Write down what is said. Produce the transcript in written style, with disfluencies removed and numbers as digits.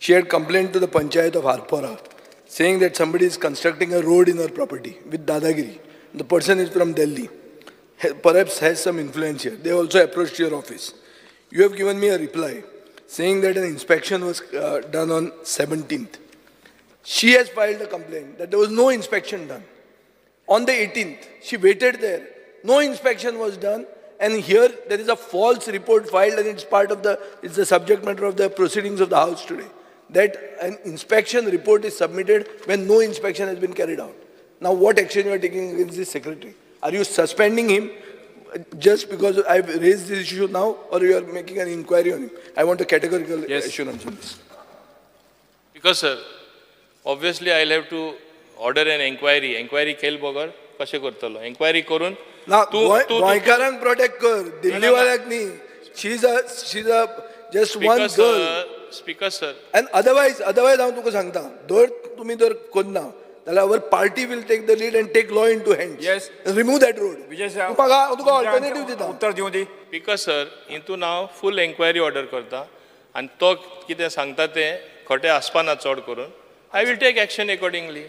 She had complained to the Panchayat of Harpora, saying that somebody is constructing a road in her property with Dadagiri. The person is from Delhi, perhaps has some influence here. They also approached your office. You have given me a reply saying that an inspection was done on 17th. She has filed a complaint that there was no inspection done. On the 18th, she waited there. No inspection was done. And here there is a false report filed, and it's the subject matter of the proceedings of the House today. That an inspection report is submitted when no inspection has been carried out. Now what action you are taking against this secretary? Are you suspending him just because I've raised this issue now, or you are making an inquiry on him? I want a categorical assurance on this. Because sir, obviously I'll have to order an inquiry. Inquiry kel bogar kashe kortalo. Inquiry korun. Now, Goikarang protect kar. Delhi walak nahi. She's a just one girl. Speaker sir. And otherwise, I तुमको सांगता. Dor तुम्ही dor kodna. Our party will take the lead and take law into hands. Yes. And remove that road. Vijay sir. तुका alternative दिता. उत्तर दिऊ दी. Speaker sir, into now full inquiry order करता. And तो कितें सांगता ते खोटे आसपाना चोड करून. I will take action accordingly.